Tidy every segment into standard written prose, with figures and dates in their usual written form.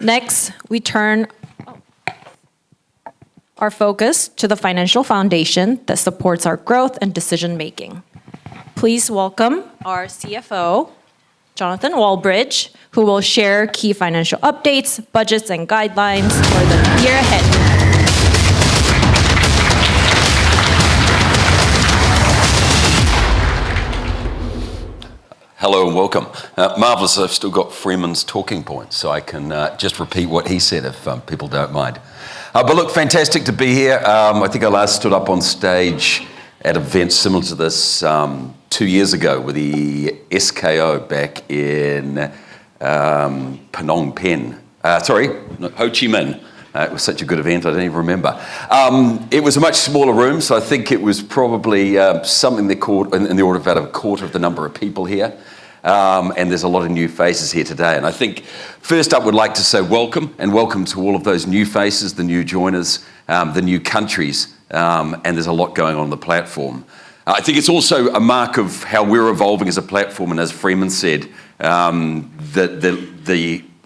Next, we turn our focus to the financial foundation that supports our growth and decision-making. Please welcome our CFO, Jonathan Walbridge, who will share key financial updates, budgets, and guidelines for the year ahead. Hello and welcome. Marvellous, I've still got Freeman's talking points, so I can just repeat what he said if people don't mind. But look, fantastic to be here. I think I last stood up on stage at events similar to this 2 years ago with the SKO back in Phnom Penh. Ho Chi Minh. It was such a good event, I don't even remember. It was a much smaller room, so I think it was probably something that caught in the order of about a quarter of the number of people here. And there's a lot of new faces here today. And I think first up, would like to say welcome, and welcome to all of those new faces, the new joiners, the new countries, and there's a lot going on the platform. I think it's also a mark of how we're evolving as a platform, and as Freeman said, the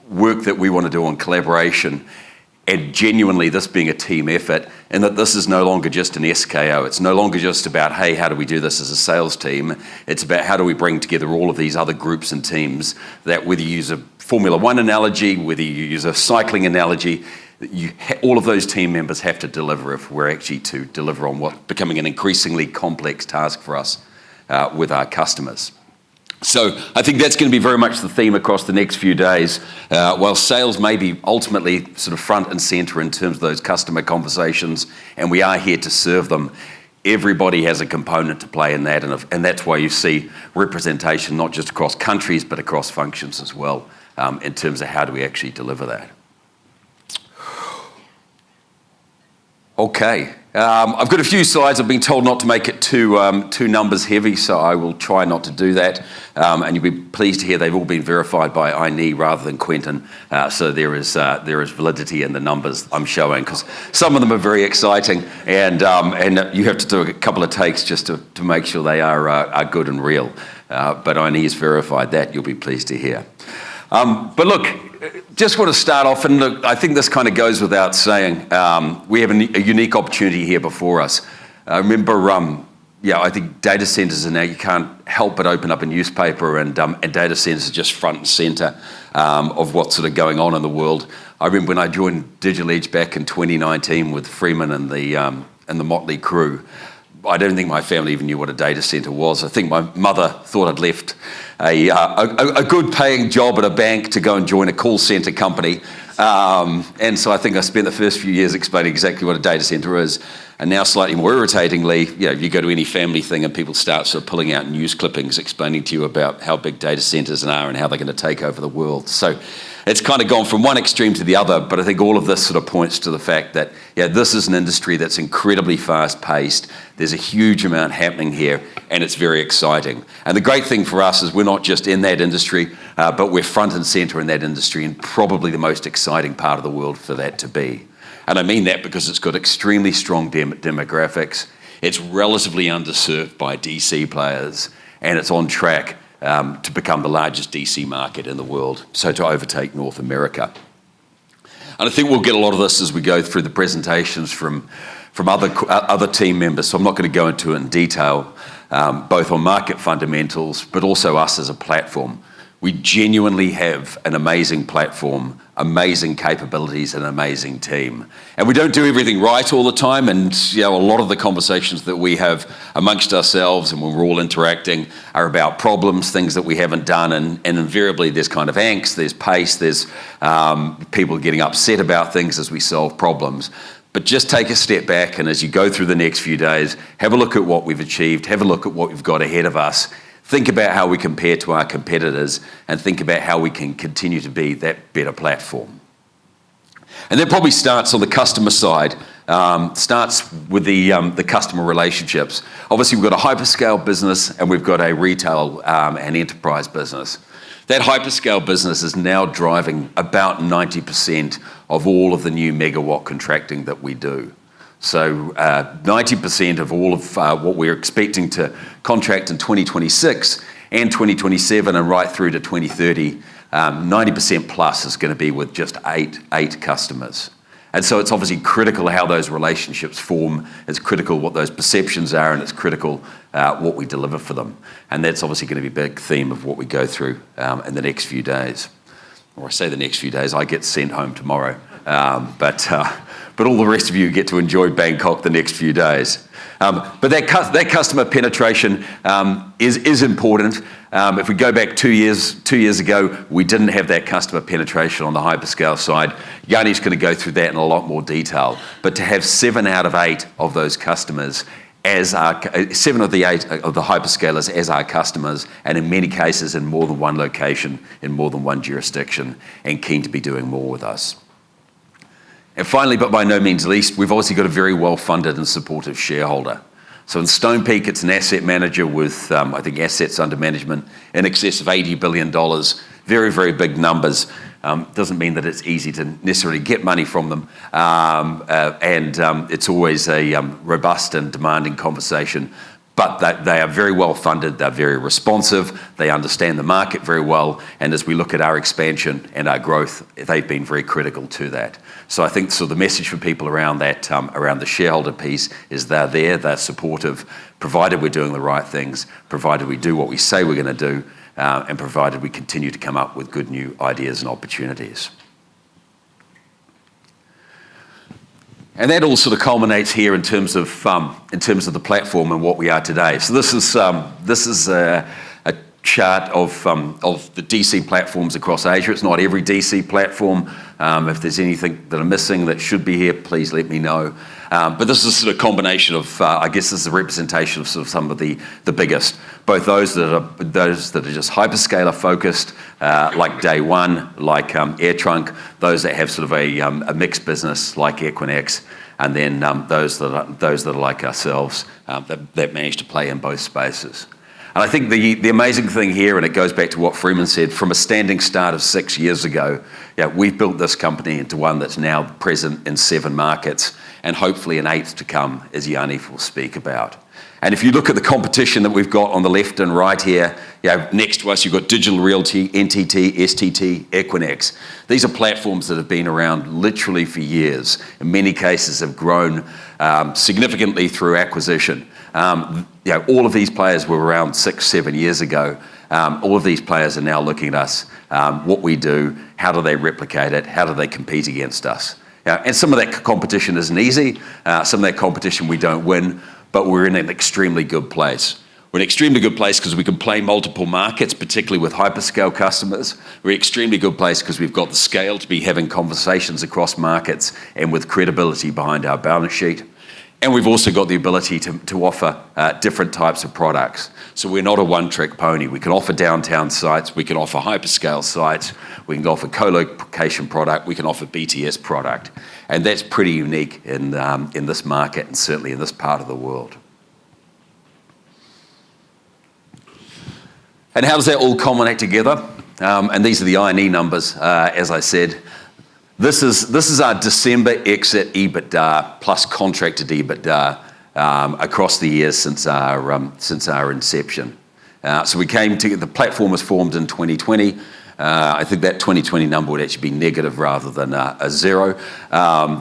work that we want to do on collaboration, and genuinely this being a team effort, and that this is no longer just an SKO. It's no longer just about, hey, how do we do this as a sales team? It's about how do we bring together all of these other groups and teams that, whether you use a Formula One analogy, whether you use a cycling analogy, all of those team members have to deliver if we're actually to deliver on what's becoming an increasingly complex task for us with our customers. So I think that's going to be very much the theme across the next few days. While sales may be ultimately sort of front and centre in terms of those customer conversations, and we are here to serve them, everybody has a component to play in that, and that's why you see representation not just across countries but across functions as well, in terms of how do we actually deliver that. Okay. I've got a few slides. I've been told not to make it too numbers heavy, so I will try not to do that. And you'll be pleased to hear they've all been verified by Aini rather than Quentin. So there is validity in the numbers I'm showing, because some of them are very exciting, and you have to do a couple of takes just to make sure they are good and real. But Aini has verified that. You'll be pleased to hear. But look, just want to start off, and look, I think this kind of goes without saying. We have a unique opportunity here before us. Remember, I think data centers are now, you can't help but open up a newspaper, and data centers are just front and center of what's sort of going on in the world. I remember when I joined Digital Edge back in 2019 with Freeman and the Motley crew. I don't think my family even knew what a data center was. I think my mother thought I'd left a good paying job at a bank to go and join a call center company. And so I think I spent the first few years explaining exactly what a data center is. And now, slightly more irritatingly, you go to any family thing and people start sort of pulling out news clippings explaining to you about how big data centers are and how they're going to take over the world. So it's kind of gone from one extreme to the other, but I think all of this sort of points to the fact that, this is an industry that's incredibly fast-paced. There's a huge amount happening here, and it's very exciting. And the great thing for us is we're not just in that industry, but we're front and center in that industry, and probably the most exciting part of the world for that to be. And I mean that because it's got extremely strong demographics, it's relatively underserved by DC players, and it's on track to become the largest DC market in the world, so to overtake North America. And I think we'll get a lot of this as we go through the presentations from other team members, so I'm not going to go into it in detail, both on market fundamentals, but also us as a platform. We genuinely have an amazing platform, amazing capabilities, and an amazing team. And we don't do everything right all the time, and a lot of the conversations that we have amongst ourselves and when we're all interacting are about problems, things that we haven't done, and invariably there's kind of angst, there's pace, there's people getting upset about things as we solve problems. But just take a step back, and as you go through the next few days, have a look at what we've achieved, have a look at what we've got ahead of us, think about how we compare to our competitors, and think about how we can continue to be that better platform. And that probably starts on the customer side, starts with the customer relationships. Obviously, we've got a hyperscale business and we've got a retail and enterprise business. That hyperscale business is now driving about 90% of all of the new megawatt contracting that we do. So 90% of all of what we're expecting to contract in 2026 and 2027 and right through to 2030 90% plus is going to be with just eight customers. And so it's obviously critical how those relationships form. It's critical what those perceptions are, and it's critical what we deliver for them. And that's obviously going to be a big theme of what we go through in the next few days. Or I say the next few days, I get sent home tomorrow. But all the rest of you get to enjoy Bangkok the next few days. But that customer penetration is important. If we go back 2 years ago, we didn't have that customer penetration on the hyperscale side. Yanni's going to go through that in a lot more detail. But to have 7 out of 8 of those customers as our 7 of the 8 of the hyperscalers as our customers, and in many cases in more than one location, in more than one jurisdiction, and keen to be doing more with us. And finally, but by no means least, we've obviously got a very well-funded and supportive shareholder. So in Stonepeak, it's an asset manager with, I think, assets under management in excess of $80 billion. Very, very big numbers. Doesn't mean that it's easy to necessarily get money from them. It's always a robust and demanding conversation. But they are very well funded, they're very responsive, they understand the market very well, and as we look at our expansion and our growth, they've been very critical to that. So I think the message for people around that, around the shareholder piece, is they're supportive, provided we're doing the right things, provided we do what we say we're going to do, and provided we continue to come up with good new ideas and opportunities. And that all sort of culminates here in terms of the platform and what we are today. So this is a chart of the DC platforms across Asia. It's not every DC platform. If there's anything that I'm missing that should be here, please let me know. But this is sort of a combination of, I guess this is a representation of sort of some of the biggest, both those that are just hyperscaler focused, like Day One, like AirTrunk, those that have sort of a mixed business like Equinix, and then those that are like ourselves that manage to play in both spaces. And I think the amazing thing here, and it goes back to what Freeman said, from a standing start of 6 years ago, we've built this company into one that's now present in 7 markets, and hopefully an 8th to come, as Yanni will speak about. And if you look at the competition that we've got on the left and right here, next to us you've got Digital Realty, NTT, STT, Equinix. These are platforms that have been around literally for years. In many cases have grown significantly through acquisition. All of these players were around 6-7 years ago. All of these players are now looking at us, what we do, how do they replicate it, how do they compete against us. And some of that competition isn't easy, some of that competition we don't win, but we're in an extremely good place. We're in an extremely good place because we can play multiple markets, particularly with hyperscale customers. We're in an extremely good place because we've got the scale to be having conversations across markets and with credibility behind our balance sheet. And we've also got the ability to offer different types of products. So we're not a one-trick pony. We can offer downtown sites, we can offer hyperscale sites, we can offer co-location product, we can offer BTS product. And that's pretty unique in this market and certainly in this part of the world. And how does that all culminate together? And these are the I&E numbers, as I said. This is our December exit EBITDA plus contracted EBITDA across the years since our inception. So the platform was formed in 2020. I think that 2020 number would actually be negative rather than a zero.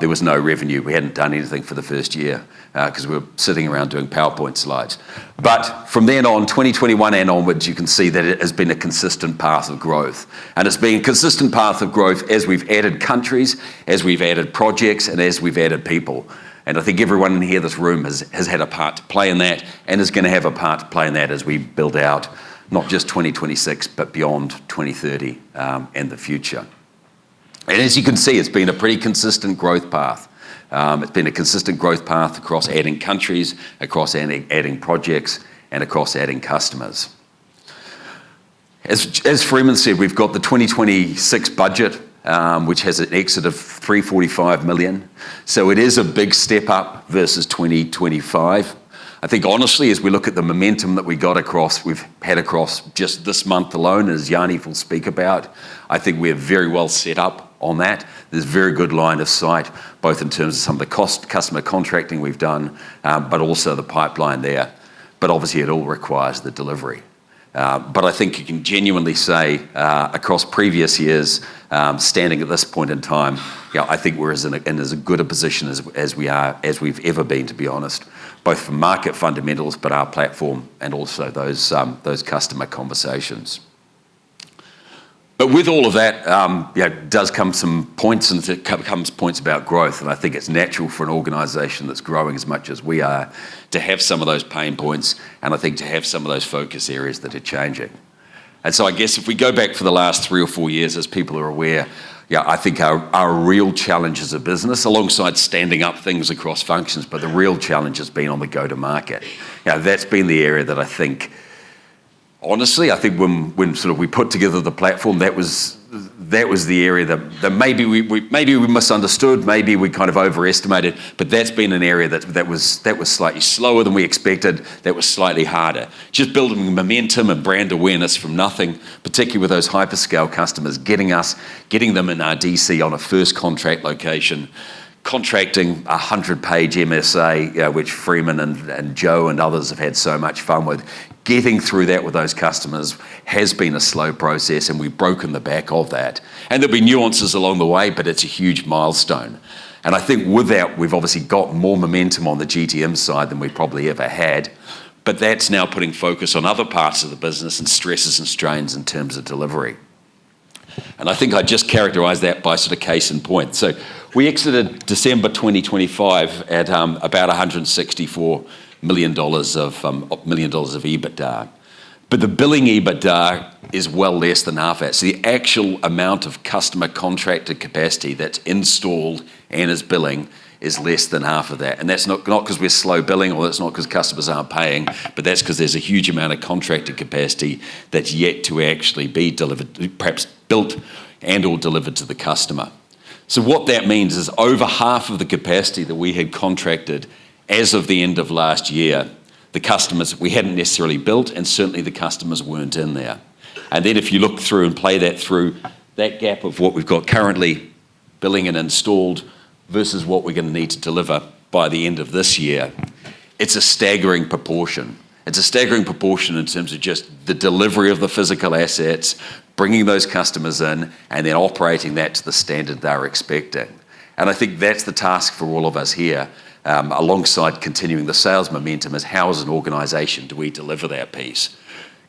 There was no revenue. We hadn't done anything for the first year because we were sitting around doing PowerPoint slides. But from then on, 2021 and onwards, you can see that it has been a consistent path of growth. And it's been a consistent path of growth as we've added countries, as we've added projects, and as we've added people. And I think everyone in here, this room, has had a part to play in that and is going to have a part to play in that as we build out not just 2026, but beyond 2030 and the future. And as you can see, it's been a pretty consistent growth path. It's been a consistent growth path across adding countries, across adding projects, and across adding customers. As Freeman said, we've got the 2026 budget, which has an exit of $345 million. So it is a big step up versus 2025. I think honestly, as we look at the momentum that we've had across just this month alone, as Yanni will speak about, I think we're very well set up on that. There's very good line of sight, both in terms of some of the customer contracting we've done, but also the pipeline there. But obviously it all requires the delivery. But I think you can genuinely say across previous years, standing at this point in time, I think we're in as good a position as we've ever been, to be honest, both from market fundamentals, but our platform and also those customer conversations. But with all of that, does come some points, and it comes points about growth. And I think it's natural for an organisation that's growing as much as we are to have some of those pain points, and I think to have some of those focus areas that are changing. And so I guess if we go back for the last 3 or 4 years, as people are aware, I think our real challenge as a business, alongside standing up things across functions, but the real challenge has been on the go-to-market. That's been the area that I think, honestly, I think when sort of we put together the platform, that was the area that maybe we misunderstood, maybe we kind of overestimated, but that's been an area that was slightly slower than we expected, that was slightly harder. Just building momentum and brand awareness from nothing, particularly with those hyperscale customers, getting them in our DC on a first contract location, contracting a 100-page MSA, which Freeman and Joe and others have had so much fun with. Getting through that with those customers has been a slow process, and we've broken the back of that. And there'll be nuances along the way, but it's a huge milestone. And I think with that, we've obviously got more momentum on the GTM side than we probably ever had. But that's now putting focus on other parts of the business and stresses and strains in terms of delivery. And I think I just characterised that by sort of case in point. So we exited December 2025 at about $164 million of EBITDA. But the billing EBITDA is well less than half that. So the actual amount of customer contracted capacity that's installed and is billing is less than half of that. And that's not because we're slow billing, or that's not because customers aren't paying, but that's because there's a huge amount of contracted capacity that's yet to actually be delivered, perhaps built and or delivered to the customer. So what that means is over half of the capacity that we had contracted as of the end of last year, the customers we hadn't necessarily built, and certainly the customers weren't in there. And then if you look through and play that through, that gap of what we've got currently billing and installed versus what we're going to need to deliver by the end of this year, it's a staggering proportion. It's a staggering proportion in terms of just the delivery of the physical assets, bringing those customers in, and then operating that to the standard they're expecting. And I think that's the task for all of us here, alongside continuing the sales momentum, is how as an organisation do we deliver that piece?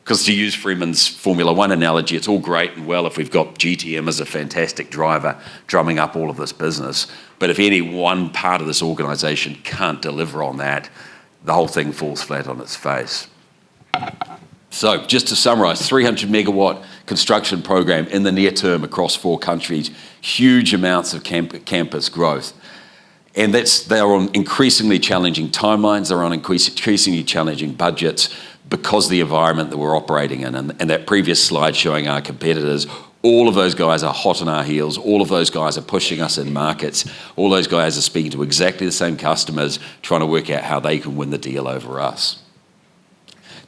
Because to use Freeman's Formula One analogy, it's all great and well if we've got GTM as a fantastic driver drumming up all of this business. But if any one part of this organisation can't deliver on that, the whole thing falls flat on its face. So just to summarise, 300 megawatt construction program in the near term across 4 countries, huge amounts of campus growth. And they are on increasingly challenging timelines, they're on increasingly challenging budgets because of the environment that we're operating in. And that previous slide showing our competitors, all of those guys are hot on our heels, all of those guys are pushing us in markets, all those guys are speaking to exactly the same customers, trying to work out how they can win the deal over us.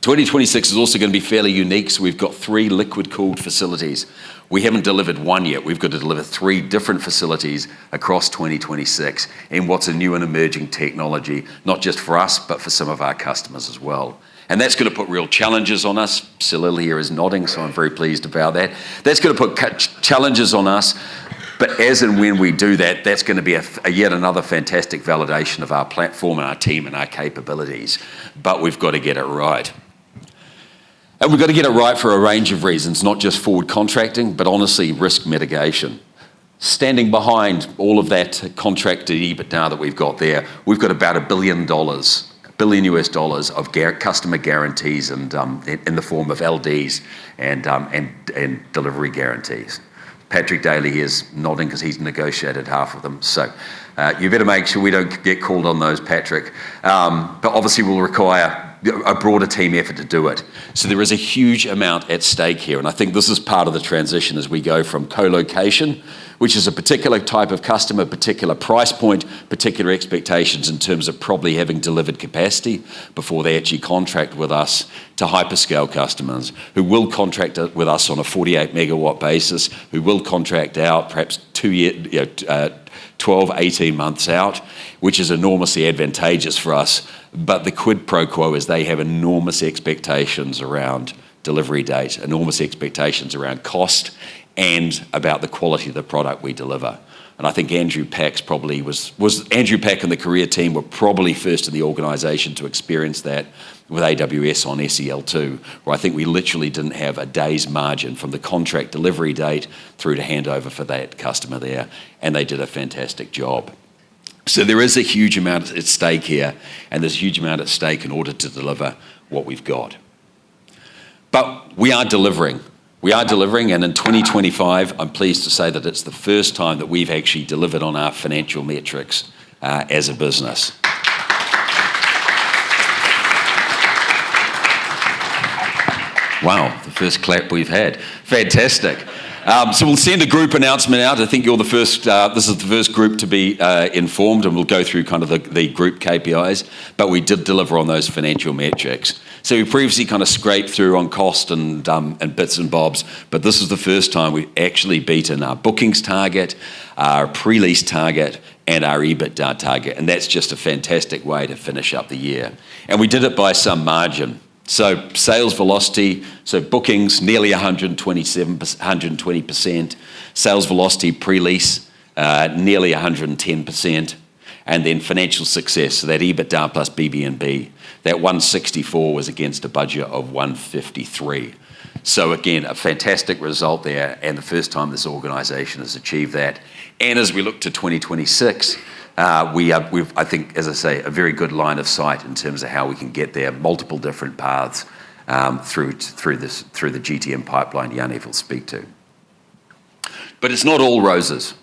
2026 is also going to be fairly unique, so we've got 3 liquid-cooled facilities. We haven't delivered one yet. We've got to deliver 3 different facilities across 2026 in what's a new and emerging technology, not just for us, but for some of our customers as well. And that's going to put real challenges on us. Salil here is nodding, so I'm very pleased about that. That's going to put challenges on us, but as and when we do that, that's going to be a yet another fantastic validation of our platform and our team and our capabilities. But we've got to get it right. And we've got to get it right for a range of reasons, not just forward contracting, but honestly, risk mitigation. Standing behind all of that contracted EBITDA that we've got there, we've got about $1 billion US dollars of customer guarantees and in the form of LDs and delivery guarantees. Patrick Daly is nodding because he's negotiated half of them. So you better make sure we don't get called on those, Patrick. But obviously we'll require a broader team effort to do it. So there is a huge amount at stake here. And I think this is part of the transition as we go from co-location, which is a particular type of customer, particular price point, particular expectations in terms of probably having delivered capacity before they actually contract with us, to hyperscale customers who will contract with us on a 48 megawatt basis, who will contract out perhaps 12, 18 months out, which is enormously advantageous for us. But the quid pro quo is they have enormous expectations around delivery date, enormous expectations around cost and about the quality of the product we deliver. And I think Andrew Pack's probably was Andrew Pack and the career team were probably first in the organisation to experience that with AWS on SEL2, where I think we literally didn't have a day's margin from the contract delivery date through to handover for that customer there, and they did a fantastic job. So there is a huge amount at stake here, and there's a huge amount at stake in order to deliver what we've got. But we are delivering. We are delivering, and in 2025, I'm pleased to say that it's the first time that we've actually delivered on our financial metrics as a business. Wow, the first clap we've had. Fantastic. So we'll send a group announcement out. I think you're the first, this is the first group to be informed, and we'll go through kind of the group KPIs, but we did deliver on those financial metrics. So we previously kind of scraped through on cost and bits and bobs, but this is the first time we've actually beaten our bookings target, our pre-lease target, and our EBITDA target, and that's just a fantastic way to finish up the year. And we did it by some margin. So sales velocity, so bookings nearly 120%, sales velocity pre-lease nearly 110%, and then financial success, so that EBITDA plus BB&B, that 164 was against a budget of 153. So again, a fantastic result there, and the first time this organisation has achieved that. And as we look to 2026, we've, I think, as I say, a very good line of sight in terms of how we can get there, multiple different paths through the GTM pipeline Yaniv will speak to. But it's not all roses.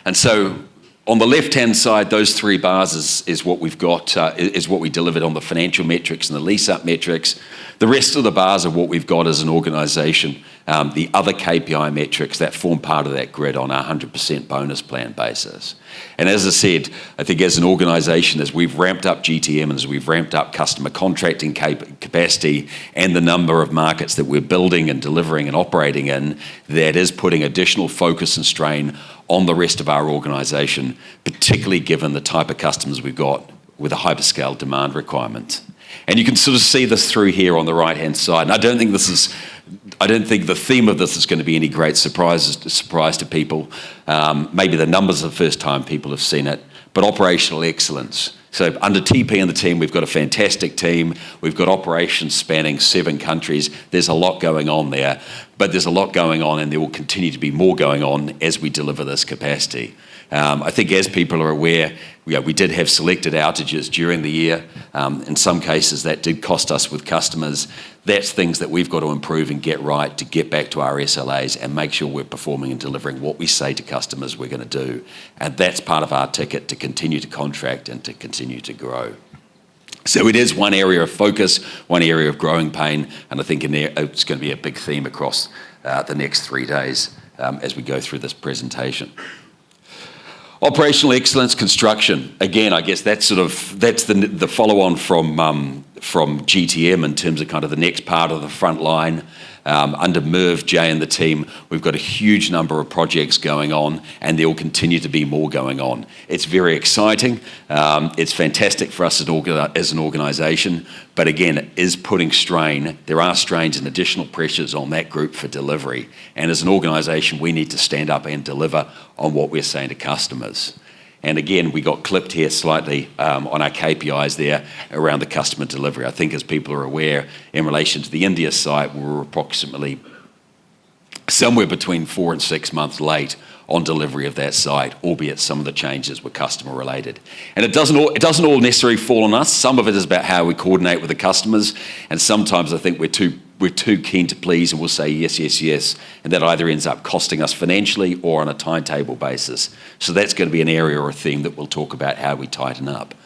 And so on the left-hand side, those three bars is what we've got, is what we delivered on the financial metrics and the lease-up metrics. The rest of the bars are what we've got as an organisation, the other KPI metrics that form part of that grid on our 100% bonus plan basis. And as I said, I think as an organisation, as we've ramped up GTM and as we've ramped up customer contracting capacity and the number of markets that we're building and delivering and operating in, that is putting additional focus and strain on the rest of our organisation, particularly given the type of customers we've got with a hyperscale demand requirement. And you can sort of see this through here on the right-hand side. And I don't think the theme of this is going to be any great surprise to people. Maybe the numbers are the first time people have seen it, but operational excellence. So under TP and the team, we've got a fantastic team. We've got operations spanning 7 countries. There's a lot going on there, but there's a lot going on, and there will continue to be more going on as we deliver this capacity. I think as people are aware, we did have selected outages during the year. In some cases, that did cost us with customers. That's things that we've got to improve and get right to get back to our SLAs and make sure we're performing and delivering what we say to customers we're going to do. And that's part of our ticket to continue to contract and to continue to grow. So it is one area of focus, one area of growing pain, and I think it's going to be a big theme across the next 3 days as we go through this presentation. Operational excellence construction. Again, I guess that's the follow-on from GTM in terms of kind of the next part of the front line. Under Merv, Jay and the team, we've got a huge number of projects going on, and there will continue to be more going on. It's very exciting. It's fantastic for us as an organisation, but again, it is putting strain. There are strains and additional pressures on that group for delivery. And as an organisation, we need to stand up and deliver on what we're saying to customers. And again, we got clipped here slightly on our KPIs there around the customer delivery. I think as people are aware, in relation to the India site, we were approximately somewhere between 4 and 6 months late on delivery of that site, albeit some of the changes were customer related. And it doesn't all necessarily fall on us. Some of it is about how we coordinate with the customers, and sometimes I think we're too keen to please and we'll say yes, yes, yes, and that either ends up costing us financially or on a timetable basis. So that's going to be an area or a theme that we'll talk about how we tighten up.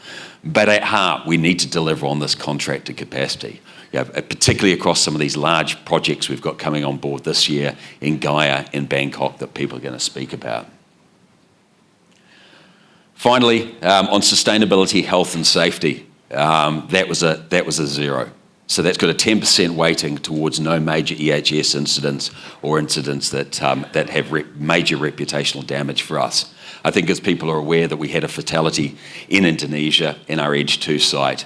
But at heart, we need to deliver on this contracted capacity, particularly across some of these large projects we've got coming on board this year in Gaia, in Bangkok, that people are going to speak about. Finally, on sustainability, health and safety, that was a 0. So that's got a 10% weighting towards no major EHS incidents or incidents that have major reputational damage for us. I think as people are aware that we had a fatality in Indonesia in our Edge 2 site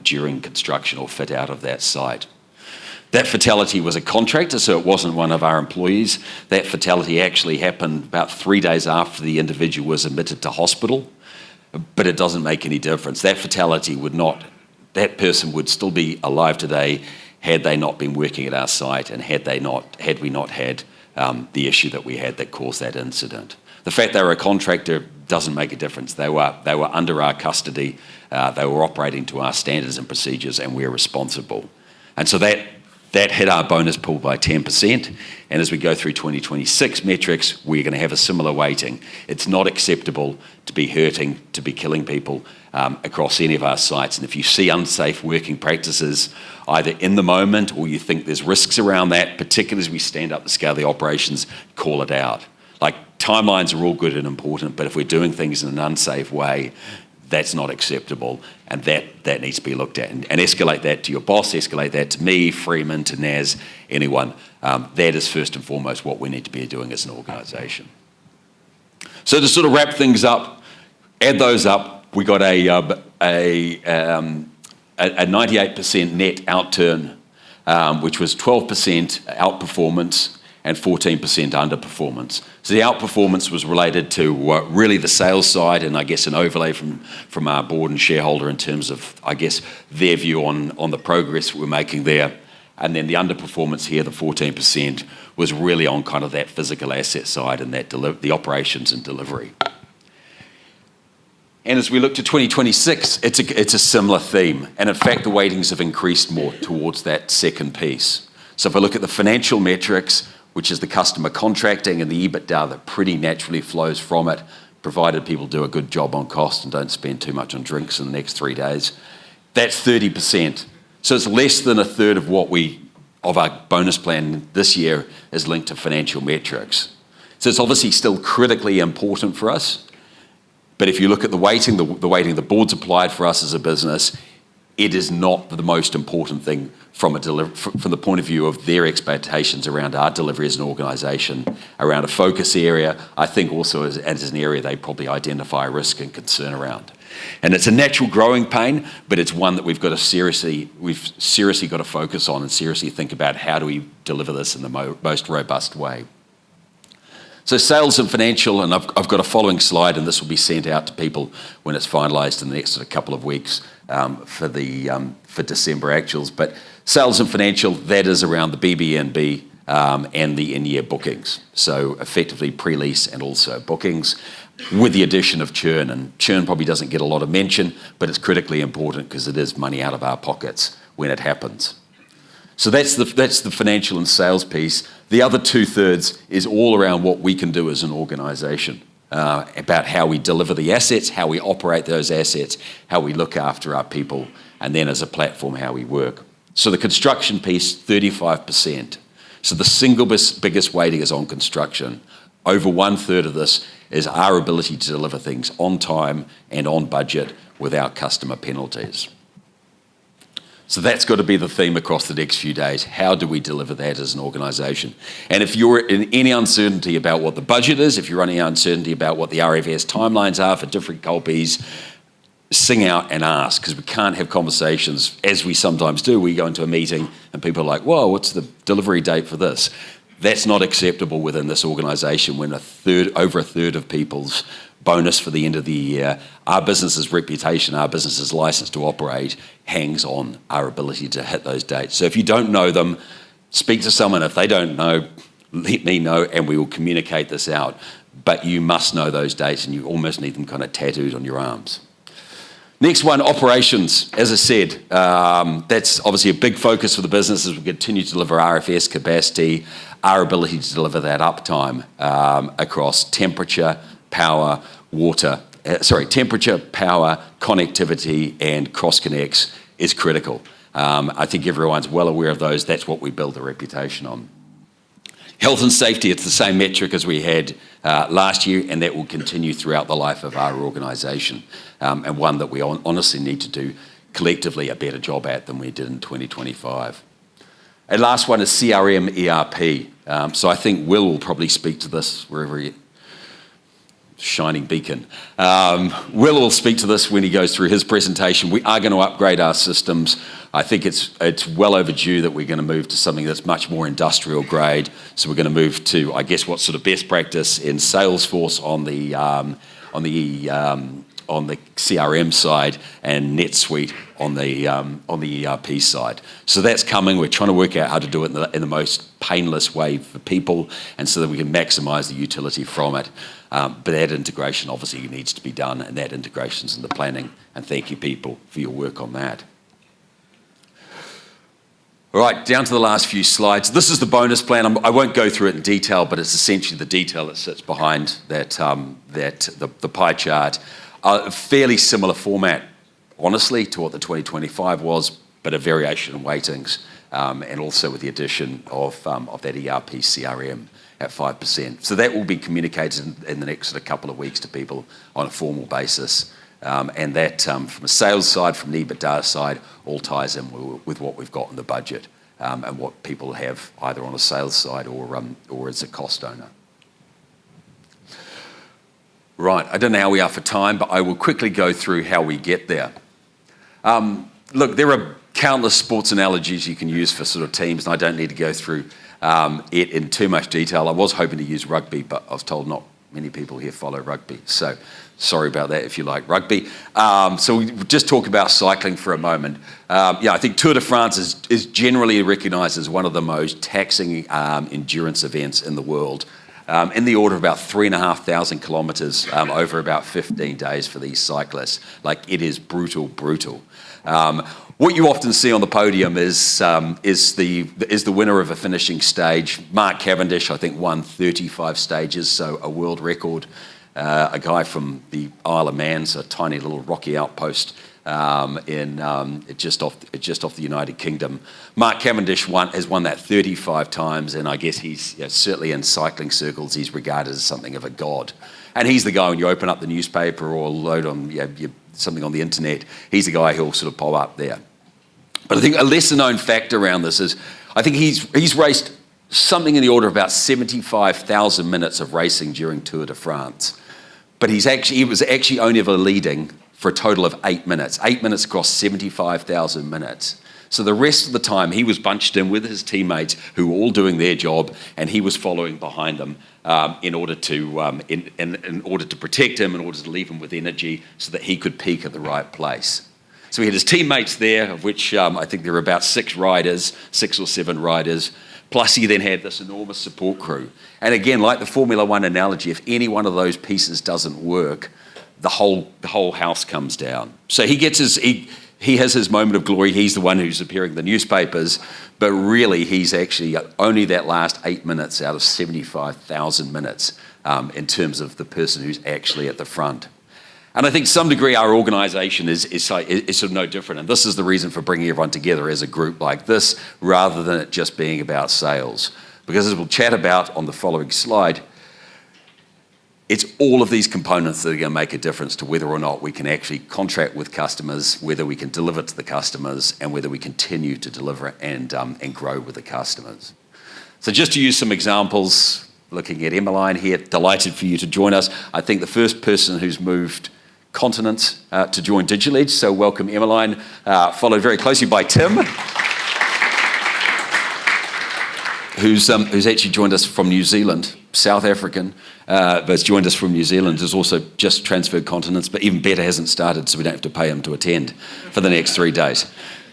during construction or fit out of that site. That fatality was a contractor, so it wasn't one of our employees. That fatality actually happened about 3 days after the individual was admitted to hospital, but it doesn't make any difference. That fatality that person would still be alive today had they not been working at our site and had we not had the issue that we had that caused that incident. The fact they were a contractor doesn't make a difference. They were under our custody, they were operating to our standards and procedures, and we're responsible. And so that hit our bonus pool by 10%, and as we go through 2026 metrics, we're going to have a similar weighting. It's not acceptable to be hurting, to be killing people across any of our sites, and if you see unsafe working practices either in the moment or you think there's risks around that, particularly as we stand up the scale of the operations, call it out. Like, timelines are all good and important, but if we're doing things in an unsafe way, that's not acceptable, and that needs to be looked at. And escalate that to your boss, escalate that to me, Freeman, to Naz, anyone. That is first and foremost what we need to be doing as an organisation. So to sort of wrap things up, add those up, we got a 98% net outturn, which was 12% outperformance and 14% underperformance. So the outperformance was related to really the sales side, and I guess an overlay from our board and shareholder in terms of, I guess, their view on the progress we're making there. And then the underperformance here, the 14%, was really on kind of that physical asset side and that the operations and delivery. And as we look to 2026, it's a similar theme. And in fact, the weightings have increased more towards that second piece. So if I look at the financial metrics, which is the customer contracting and the EBITDA that pretty naturally flows from it, provided people do a good job on cost and don't spend too much on drinks in the next 3 days, that's 30%. So it's less than a third of of our bonus plan this year is linked to financial metrics. So it's obviously still critically important for us, but if you look at the weighting the board's applied for us as a business, it is not the most important thing from the point of view of their expectations around our delivery as an organisation, around a focus area. I think also as an area they probably identify risk and concern around. And it's a natural growing pain, but it's one that we've seriously got to focus on and seriously think about how do we deliver this in the most robust way. So sales and financial, and I've got a following slide, and this will be sent out to people when it's finalised in the next couple of weeks for December actuals. But sales and financial, that is around the BB&B and the in-year bookings. So effectively pre-lease and also bookings, with the addition of churn. And churn probably doesn't get a lot of mention, but it's critically important because it is money out of our pockets when it happens. So that's the financial and sales piece. The other 2/3 is all around what we can do as an organisation, about how we deliver the assets, how we operate those assets, how we look after our people, and then as a platform, how we work. So the construction piece, 35%. So the single biggest weighting is on construction. Over 1/3 of this is our ability to deliver things on time and on budget without customer penalties. So that's got to be the theme across the next few days. How do we deliver that as an organisation? And if you're in any uncertainty about what the budget is, if you're running uncertainty about what the RFS timelines are for different culpies, sing out and ask, because we can't have conversations, as we sometimes do. We go into a meeting and people are like, whoa, what's the delivery date for this? That's not acceptable within this organisation when over a third of people's bonus for the end of the year, our business's reputation, our business's license to operate hangs on our ability to hit those dates. So if you don't know them, speak to someone. If they don't know, let me know and we will communicate this out. But you must know those dates and you almost need them kind of tattooed on your arms. Next one, operations. As I said, that's obviously a big focus for the business as we continue to deliver RFS capacity, our ability to deliver that uptime across temperature, power, connectivity, and cross connects is critical. I think everyone's well aware of those. That's what we build a reputation on. Health and safety, it's the same metric as we had last year, and that will continue throughout the life of our organisation, and one that we honestly need to do collectively a better job at than we did in 2025. And last one is CRM ERP. So I think Will probably speak to this wherever he shining beacon. Will speak to this when he goes through his presentation. We are going to upgrade our systems. I think it's well overdue that we're going to move to something that's much more industrial grade. So we're going to move to, I guess, what's sort of best practice in Salesforce on the CRM side and NetSuite on the ERP side. So that's coming. We're trying to work out how to do it in the most painless way for people, and so that we can maximise the utility from it. But that integration obviously needs to be done, and that integration's in the planning. And thank you, people, for your work on that. All right, down to the last few slides. This is the bonus plan. I won't go through it in detail, but it's essentially the detail that sits behind the pie chart. A fairly similar format, honestly, to what the 2025 was, but a variation in weightings, and also with the addition of that ERP CRM at 5%. So that will be communicated in the next sort of couple of weeks to people on a formal basis. And that, from a sales side, from the EBITDA side, all ties in with what we've got in the budget, and what people have either on a sales side or as a cost owner. Right, I don't know how we are for time, but I will quickly go through how we get there. Look, there are countless sports analogies you can use for sort of teams, and I don't need to go through it in too much detail. I was hoping to use rugby, but I was told not many people here follow rugby, so sorry about that if you like rugby. So we just talk about cycling for a moment. I think Tour de France is generally recognised as one of the most taxing endurance events in the world. In the order of about 3,500 kilometres over about 15 days for these cyclists. Like, it is brutal. What you often see on the podium is the winner of a finishing stage. Mark Cavendish, I think, won 35 stages, so a world record. A guy from the Isle of Man, so a tiny little rocky outpost just off the United Kingdom. Mark Cavendish has won that 35 times, and I guess he's certainly in cycling circles, he's regarded as something of a god. And he's the guy, when you open up the newspaper or load on something on the internet, he's the guy who'll sort of pop up there. But I think a lesser known fact around this is, I think he's raced something in the order of about 75,000 minutes of racing during Tour de France. But he was actually only ever leading for a total of 8 minutes. 8 minutes across 75,000 minutes. So the rest of the time he was bunched in with his teammates who were all doing their job, and he was following behind them in order to protect him, in order to leave him with energy so that he could peak at the right place. So he had his teammates there, of which I think there were about 6 or 7 riders. Plus he then had this enormous support crew. And again, like the Formula One analogy, if any one of those pieces doesn't work, the whole house comes down. So he has his moment of glory. He's the one who's appearing in the newspapers, but really he's actually only that last 8 minutes out of 75,000 minutes in terms of the person who's actually at the front. And I think to some degree our organisation is sort of no different. And this is the reason for bringing everyone together as a group like this, rather than it just being about sales. Because as we'll chat about on the following slide, it's all of these components that are going to make a difference to whether or not we can actually contract with customers, whether we can deliver to the customers, and whether we continue to deliver and grow with the customers. So just to use some examples, looking at Emmeline here, delighted for you to join us. I think the first person who's moved continents to join DigiLedge, so welcome Emmeline, followed very closely by Tim, who's actually joined us from New Zealand, South African, but has joined us from New Zealand, has also just transferred continents, but even better, hasn't started, so we don't have to pay him to attend for the next 3 days.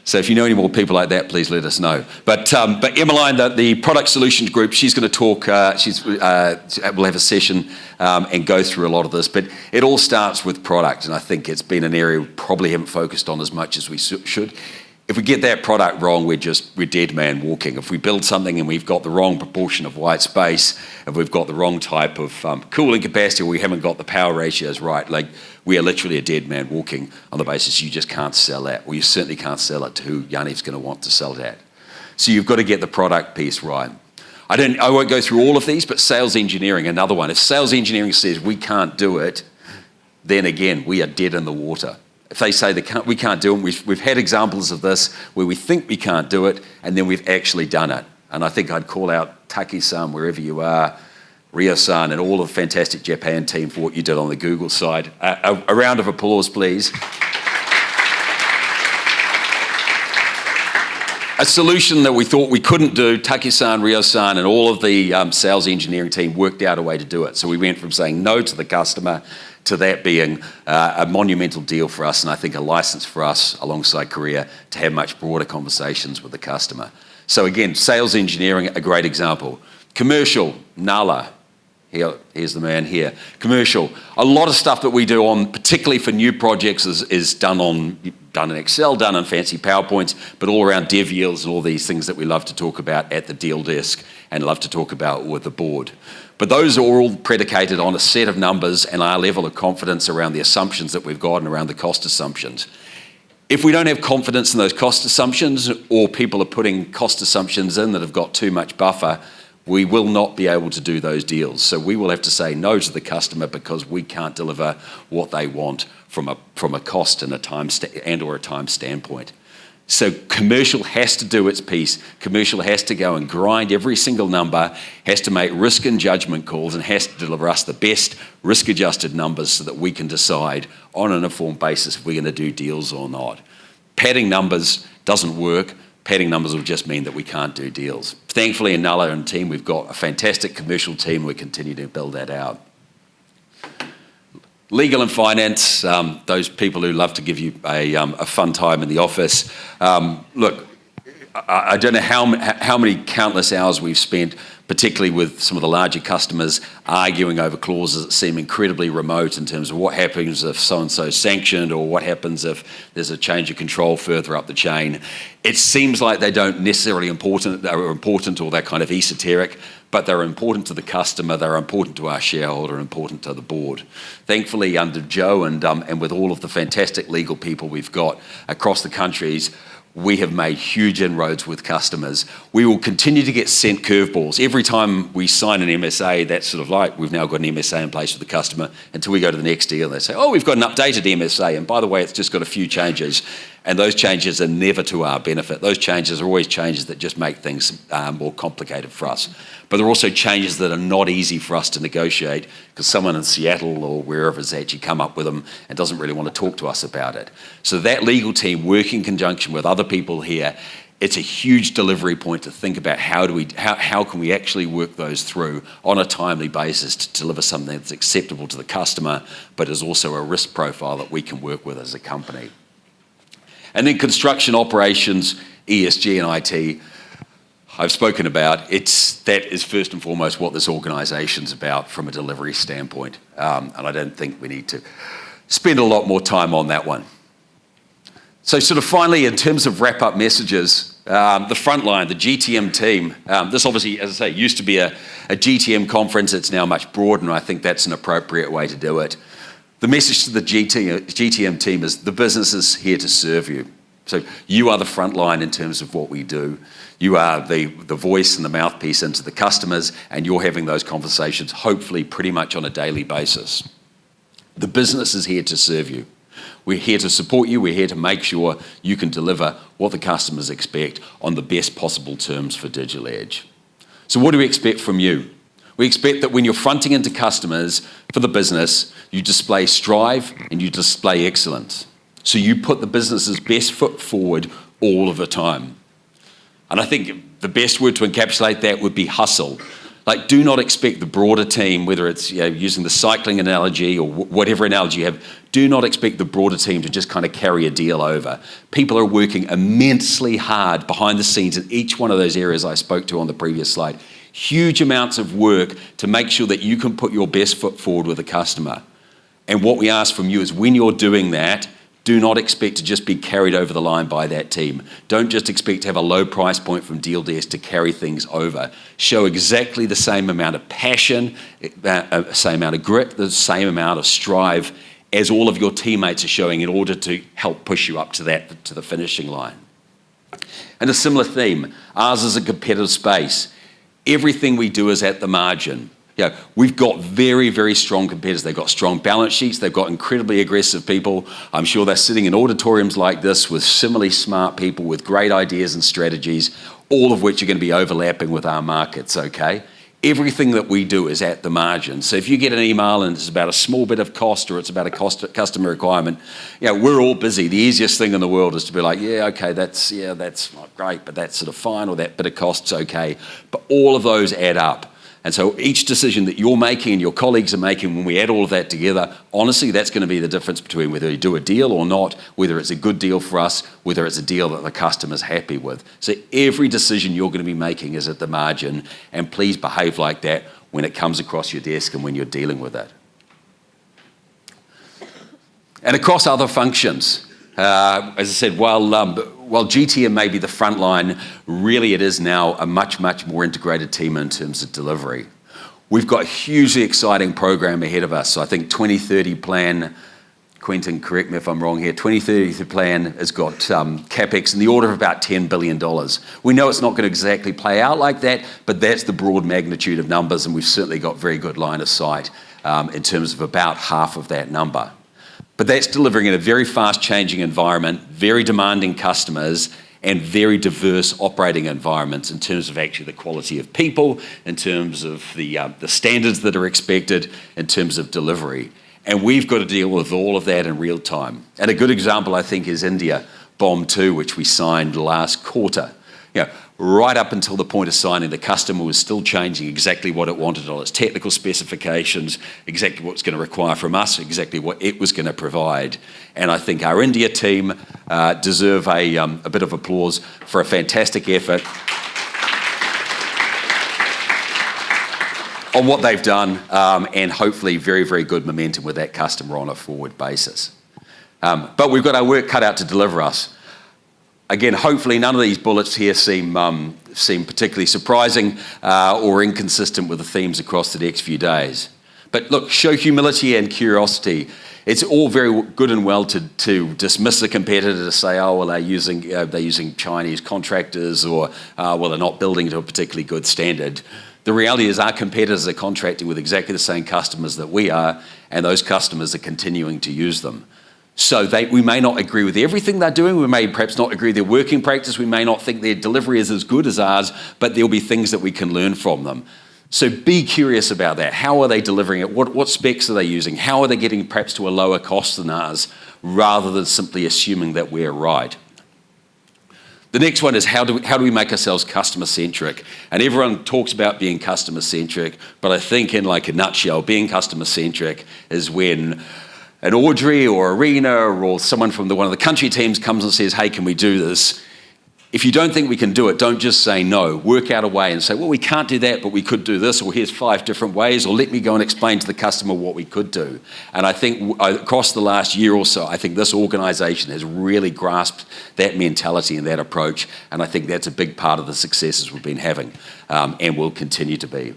So if you know any more people like that, please let us know. But Emmeline, the Product Solutions Group, she's going to talk, we'll have a session and go through a lot of this, but it all starts with product, and I think it's been an area we probably haven't focused on as much as we should. If we get that product wrong, we're dead man walking. If we build something and we've got the wrong proportion of white space, if we've got the wrong type of cooling capacity, or we haven't got the power ratios right, like, we are literally a dead man walking on the basis you just can't sell that. Well, you certainly can't sell it to who Yaniv's going to want to sell it at. So you've got to get the product piece right. I won't go through all of these, but sales engineering, another one. If sales engineering says we can't do it, then again, we are dead in the water. If they say we can't do it, we've had examples of this where we think we can't do it, and then we've actually done it. And I think I'd call out Taki-san, wherever you are, Rio-san, and all of the fantastic Japan team for what you did on the Google side. A round of applause, please. a solution that we thought we couldn't do, Taki-san, Rio-san, and all of the sales engineering team worked out a way to do it. So we went from saying no to the customer to that being a monumental deal for us, and I think a license for us alongside Korea to have much broader conversations with the customer. So again, sales engineering, a great example. Commercial, Nala. Here's the man here. Commercial, a lot of stuff that we do on, particularly for new projects, is done in Excel, done on fancy PowerPoints, but all around dev yields and all these things that we love to talk about at the deal desk and love to talk about with the board. But those are all predicated on a set of numbers and our level of confidence around the assumptions that we've got and around the cost assumptions. If we don't have confidence in those cost assumptions, or people are putting cost assumptions in that have got too much buffer, we will not be able to do those deals. So we will have to say no to the customer because we can't deliver what they want from a cost and a time standpoint. So commercial has to do its piece. Commercial has to go and grind every single number, has to make risk and judgment calls, and has to deliver us the best risk-adjusted numbers so that we can decide on an informed basis if we're going to do deals or not. Padding numbers doesn't work. Padding numbers will just mean that we can't do deals. Thankfully, in Nala and team, we've got a fantastic commercial team. We continue to build that out. Legal and finance, those people who love to give you a fun time in the office. Look, I don't know how many countless hours we've spent, particularly with some of the larger customers, arguing over clauses that seem incredibly remote in terms of what happens if so-and-so is sanctioned, or what happens if there's a change of control further up the chain. It seems like they don't necessarily they're important or they're kind of esoteric, but they're important to the customer, they're important to our shareholder, important to the board. Thankfully, under Joe and with all of the fantastic legal people we've got across the countries, we have made huge inroads with customers. We will continue to get sent curveballs. Every time we sign an MSA, that's sort of like we've now got an MSA in place with the customer until we go to the next deal. They say, oh, we've got an updated MSA, and by the way, it's just got a few changes. And those changes are never to our benefit. Those changes are always changes that just make things more complicated for us. But they're also changes that are not easy for us to negotiate because someone in Seattle or wherever has actually come up with them and doesn't really want to talk to us about it. So that legal team, working in conjunction with other people here, it's a huge delivery point to think about how can we actually work those through on a timely basis to deliver something that's acceptable to the customer, but is also a risk profile that we can work with as a company. And then construction operations, ESG and IT, I've spoken about. That is first and foremost what this organisation's about from a delivery standpoint. And I don't think we need to spend a lot more time on that one. So sort of finally, in terms of wrap-up messages, the front line, the GTM team, this obviously, as I say, used to be a GTM conference. It's now much broader, and I think that's an appropriate way to do it. The message to the GTM team is the business is here to serve you. So you are the front line in terms of what we do. You are the voice and the mouthpiece into the customers, and you're having those conversations hopefully pretty much on a daily basis. The business is here to serve you. We're here to support you. We're here to make sure you can deliver what the customers expect on the best possible terms for Digital Edge. So what do we expect from you? We expect that when you're fronting into customers for the business, you display strive and you display excellence. So you put the business's best foot forward all of the time. And I think the best word to encapsulate that would be hustle. Like, do not expect the broader team, whether it's using the cycling analogy or whatever analogy you have, do not expect the broader team to just kind of carry a deal over. People are working immensely hard behind the scenes in each one of those areas I spoke to on the previous slide. Huge amounts of work to make sure that you can put your best foot forward with a customer. And what we ask from you is when you're doing that, do not expect to just be carried over the line by that team. Don't just expect to have a low price point from Deal Desk to carry things over. Show exactly the same amount of passion, the same amount of grit, the same amount of strive as all of your teammates are showing in order to help push you up to the finishing line. And a similar theme, ours is a competitive space. Everything we do is at the margin. We've got very, very strong competitors. They've got strong balance sheets. They've got incredibly aggressive people. I'm sure they're sitting in auditoriums like this with similarly smart people with great ideas and strategies, all of which are going to be overlapping with our markets, okay? everything that we do is at the margin. So if you get an email and it's about a small bit of cost or it's about a customer requirement, we're all busy. The easiest thing in the world is to be like, that's not great, but that's sort of fine, or that bit of cost's okay. But all of those add up. And so each decision that you're making and your colleagues are making, when we add all of that together, honestly, that's going to be the difference between whether you do a deal or not, whether it's a good deal for us, whether it's a deal that the customer's happy with. So every decision you're going to be making is at the margin, and please behave like that when it comes across your desk and when you're dealing with it. And across other functions, as I said, while GTM may be the front line, really it is now a much, much more integrated team in terms of delivery. We've got a hugely exciting program ahead of us. So I think 2030 plan, Quentin, correct me if I'm wrong here, 2030 plan has got CapEx in the order of about $10 billion. We know it's not going to exactly play out like that, but that's the broad magnitude of numbers, and we've certainly got very good line of sight in terms of about half of that number. But that's delivering in a very fast-changing environment, very demanding customers, and very diverse operating environments in terms of actually the quality of people, in terms of the standards that are expected, in terms of delivery. And we've got to deal with all of that in real time. And a good example, I think, is India, BOM 2, which we signed last quarter. Right up until the point of signing, the customer was still changing exactly what it wanted on its technical specifications, exactly what it's going to require from us, exactly what it was going to provide. And I think our India team deserve a bit of applause for a fantastic effort on what they've done, and hopefully very, very good momentum with that customer on a forward basis. But we've got our work cut out to deliver us. Again, hopefully none of these bullets here seem particularly surprising or inconsistent with the themes across the next few days. But look, show humility and curiosity. It's all very good and well to dismiss the competitor, to say, they're using Chinese contractors, or they're not building to a particularly good standard. The reality is our competitors are contracting with exactly the same customers that we are, and those customers are continuing to use them. So we may not agree with everything they're doing. We may perhaps not agree with their working practice. We may not think their delivery is as good as ours, but there'll be things that we can learn from them. So be curious about that. How are they delivering it? What specs are they using? How are they getting perhaps to a lower cost than ours, rather than simply assuming that we're right? The next one is how do we make ourselves customer-centric? And everyone talks about being customer-centric, but I think in like a nutshell, being customer-centric is when an Audrey or Arena or someone from one of the country teams comes and says, hey, can we do this? If you don't think we can do it, don't just say no. Work out a way and say, well, we can't do that, but we could do this, or here's 5 different ways, or let me go and explain to the customer what we could do. And I think across the last year or so, I think this organisation has really grasped that mentality and that approach, and I think that's a big part of the successes we've been having and will continue to be.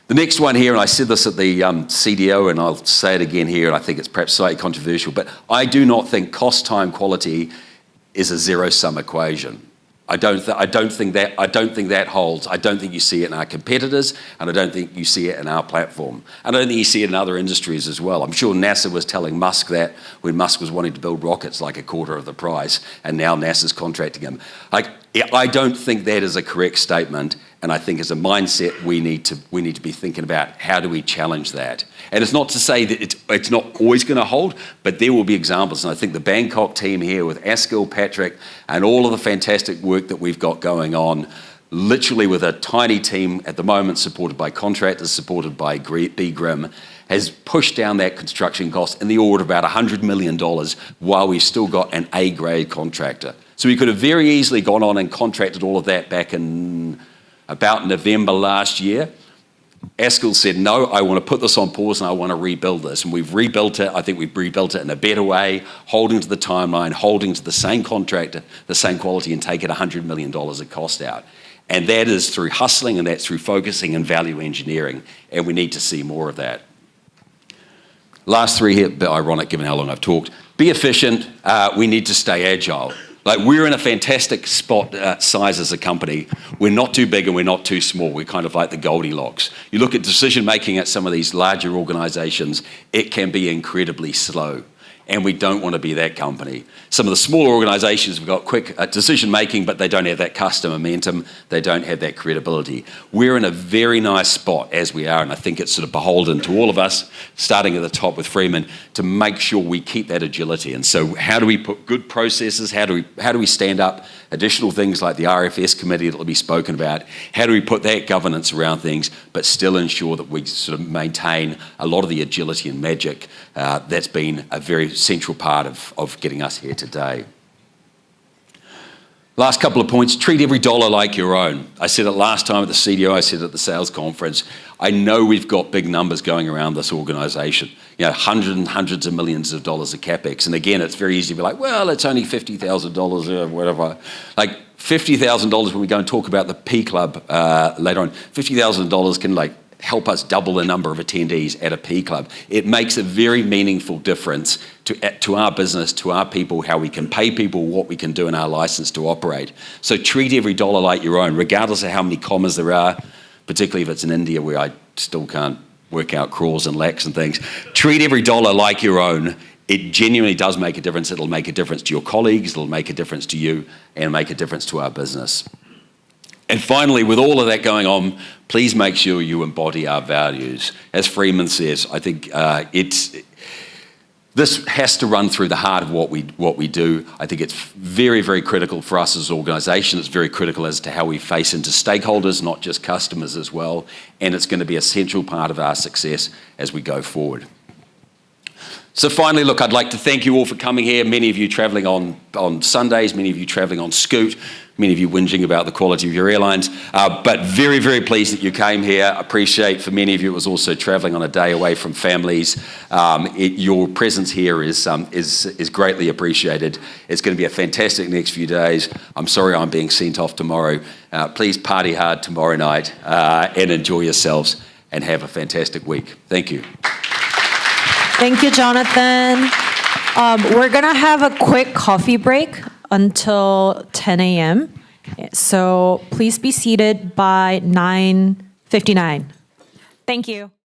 The next one here, and I said this at the CDO, and I'll say it again here, and I think it's perhaps slightly controversial, but I do not think cost, time, quality is a zero-sum equation. I don't think that holds. I don't think you see it in our competitors, and I don't think you see it in our platform. And I don't think you see it in other industries as well. I'm sure NASA was telling Musk that when Musk was wanting to build rockets like a quarter of the price, and now NASA's contracting him. I don't think that is a correct statement, and I think as a mindset we need to be thinking about how do we challenge that. And it's not to say that it's not always going to hold, but there will be examples. And I think the Bangkok team here with Askill, Patrick, and all of the fantastic work that we've got going on, literally with a tiny team at the moment supported by contractors, supported by BGRIM, has pushed down that construction cost in the order of about $100 million while we've still got an A-grade contractor. So we could have very easily gone on and contracted all of that back in about November last year. Askill said, no, I want to put this on pause and I want to rebuild this. And we've rebuilt it. I think we've rebuilt it in a better way, holding to the timeline, holding to the same contractor, the same quality, and taking $100 million of cost out. And that is through hustling, and that's through focusing and value engineering. And we need to see more of that. Last 3 here, a bit ironic given how long I've talked. Be efficient. We need to stay agile. Like, we're in a fantastic spot size as a company. We're not too big and we're not too small. We're kind of like the Goldilocks. You look at decision making at some of these larger organizations, it can be incredibly slow. and we don't want to be that company. Some of the smaller organizations have got quick decision making, but they don't have that customer momentum, they don't have that credibility. We're in a very nice spot as we are, and I think it's sort of beholden to all of us, starting at the top with Freeman, to make sure we keep that agility. And so how do we put good processes, how do we stand up additional things like the RFS committee that will be spoken about, how do we put that governance around things, but still ensure that we sort of maintain a lot of the agility and magic that's been a very central part of getting us here today. Last couple of points, treat every dollar like your own. I said it last time at the CDO, I said it at the sales conference. I know we've got big numbers going around this organisation, hundreds and hundreds of millions of dollars of CapEx. And again, it's very easy to be like, well, it's only $50,000 or whatever. Like $50,000 when we go and talk about the P Club later on, $50,000 can help us double the number of attendees at a P Club. It makes a very meaningful difference to our business, to our people, how we can pay people, what we can do in our license to operate. So treat every dollar like your own, regardless of how many commas there are, particularly if it's in India where I still can't work out crawls and lakhs and things. Treat every dollar like your own. It genuinely does make a difference. It'll make a difference to your colleagues, it'll make a difference to you, and make a difference to our business. And finally, with all of that going on, please make sure you embody our values. As Freeman says, I think this has to run through the heart of what we do. I think it's very, very critical for us as an organisation. It's very critical as to how we face into stakeholders, not just customers as well. And it's going to be a central part of our success as we go forward. So finally, look, I'd like to thank you all for coming here. Many of you travelling on Sundays, many of you travelling on Scoot, many of you whinging about the quality of your airlines, but very, very pleased that you came here. Appreciate for many of you it was also travelling on a day away from families. Your presence here is greatly appreciated. It's going to be a fantastic next few days. I'm sorry I'm being sent off tomorrow. Please party hard tomorrow night and enjoy yourselves and have a fantastic week. Thank you. Thank you, Jonathan. We're going to have a quick coffee break until 10 a.m. So please be seated by 9:59. Thank you.